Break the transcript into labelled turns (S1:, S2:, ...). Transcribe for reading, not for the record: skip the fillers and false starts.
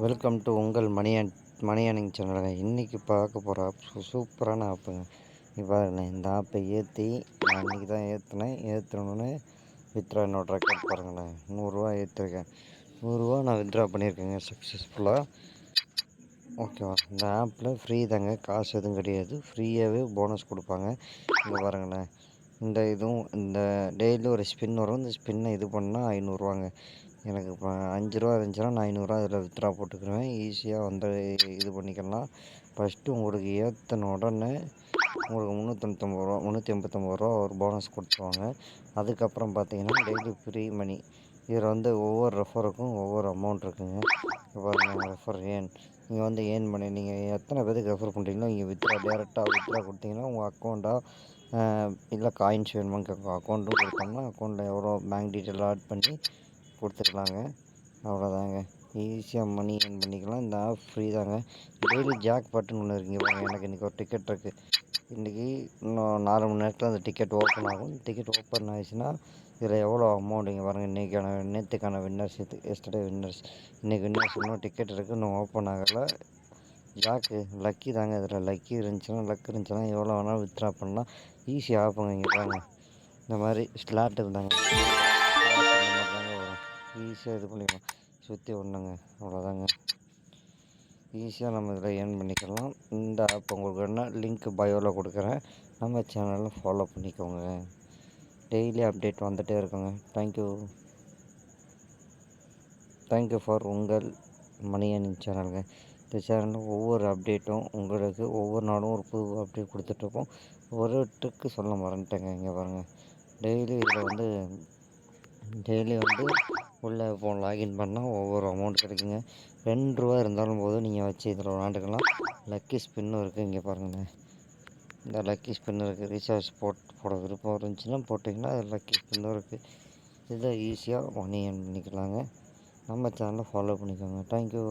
S1: Welcome to உங்கள் மணி earning சேனலுங்க. இன்றைக்கி பார்க்க போகிற ஆப் சூப்பரான ஆப்புங்க. இப்போ பாருங்களேன், இந்த ஆப்பை ஏற்றி நான் இன்றைக்கி தான் ஏற்றினோன்னே வித்ரா என்னோட ரெக்கார்ட் பாருங்களேன். 100 ஏற்றிருக்கேன். 100 நான் வித்ரா பண்ணியிருக்கேங்க சக்ஸஸ்ஃபுல்லாக. ஓகேவா? இந்த ஆப்பில் ஃப்ரீ தாங்க, காசு எதுவும் கிடையாது. ஃப்ரீயாகவே போனஸ் கொடுப்பாங்க. இங்கே பாருங்களேன், இந்த டெய்லி ஒரு ஸ்பின் வரும். இந்த ஸ்பின்னை இது பண்ணால் 500 எனக்கு இப்போ 5 இருந்துச்சுன்னா நான் 500 அதில் வித்ரா போட்டுக்கிடுவேன். ஈஸியாக வந்து இது பண்ணிக்கலாம். ஃபஸ்ட்டு உங்களுக்கு ஏற்றின உடனே உங்களுக்கு 389 ஒரு போனஸ் கொடுத்துருவாங்க. அதுக்கப்புறம் பார்த்தீங்கன்னா டெய்லி ஃப்ரீ மணி. இதில் வந்து ஒவ்வொரு ரெஃபருக்கும் ஒவ்வொரு அமௌண்ட் இருக்குங்க. இப்போ பாருங்கள், ரெஃபர் நீங்கள் வந்து ஏர்ன் பண்ணி நீங்கள் எத்தனை பேருக்கு ரெஃபர் பண்ணுறீங்களோ நீங்கள் டேரெக்டாக வித்ரா கொடுத்தீங்கன்னா உங்கள் அக்கௌண்ட்டாக இல்லை காயின்ஸ் வேணுமான்னு கேட்கும். அக்கௌண்ட்டும் கொடுத்தோம்னா அக்கௌண்ட்டில் எவ்வளோ பேங்க் டீட்டெயில் ஆட் பண்ணி கொடுத்துக்கலாங்க. அவ்வளோதாங்க, ஈஸியாக மணி ஏர்ன் பண்ணிக்கலாம். இந்த ஆப் ஃப்ரீ தாங்க. டெய்லி ஜாக் பாட்டுன்னு ஒன்று இருக்குங்க. பாருங்கள், எனக்கு இன்றைக்கி ஒரு டிக்கெட் இருக்குது. இன்றைக்கி இன்னும் 4 மணி நேரத்தில் அந்த டிக்கெட் ஓப்பன் ஆகும். டிக்கெட் ஓப்பன் ஆகிடுச்சுன்னா இதில் எவ்வளோ அமௌண்ட் இங்கே பாருங்கள். நேற்றுக்கான வின்னர்ஸ் எஸ்டர்டே வின்னர்ஸ், இன்றைக்கி வின்னர்ஸ் இன்னும் டிக்கெட் இருக்குது, இன்னும் ஓப்பன் ஆகலை. ஜாக்கு லக்கி தாங்க. இதில் லக் இருந்துச்சுன்னா எவ்வளோ வேணாலும் வித்ரா பண்ணலாம். ஈஸி ஆப்புங்க. இங்கே பாருங்கள், இந்த மாதிரி ஸ்லாட் இருந்தாங்க, இந்த மாதிரி தாங்க வரும். ஈஸியாக இது பண்ணிக்கலாம். சுற்றி ஒன்றுங்க, அவ்வளோதாங்க. ஈஸியாக நம்ம இதில் ஏர்ன் பண்ணிக்கலாம். இந்த ஆப் உங்களுக்கு வேணால் லிங்க் பயோவில் கொடுக்குறேன். நம்ம சேனலில் ஃபாலோ பண்ணிக்கோங்க. டெய்லி அப்டேட் வந்துகிட்டே இருக்குங்க. தேங்க்யூ ஃபார் உங்கள் மணி ஏர்னிங் சேனலுங்க. இந்த சேனலில் ஒவ்வொரு அப்டேட்டும் உங்களுக்கு ஒவ்வொரு நாளும் ஒரு புது அப்டேட் கொடுத்துட்ருப்போம். ஒரு ட்ரிக்கு சொல்ல மறந்துட்டேங்க. இங்கே பாருங்கள், டெய்லி வந்து உள்ளே லாகின் பண்ணால் ஒவ்வொரு அமௌண்ட் கிடைக்குங்க. ரூ. 2 இருந்தாலும் போதும், நீங்கள் வச்சு இதில் விளாண்டுக்கலாம். லக்கி ஸ்பின்னும் இருக்குது. இங்கே பாருங்களேன், இந்த லக்கி ஸ்பின் இருக்குது. ரீசார்ஜ் போட விருப்பம் இருந்துச்சுன்னா போட்டிங்கன்னா லக்கி ஸ்பின்னும் இருக்குது. இதை ஈஸியாக மணி ஏர்ன் பண்ணிக்கலாங்க. நம்ம சேனலை ஃபாலோ பண்ணிக்கோங்க. தேங்க்யூ.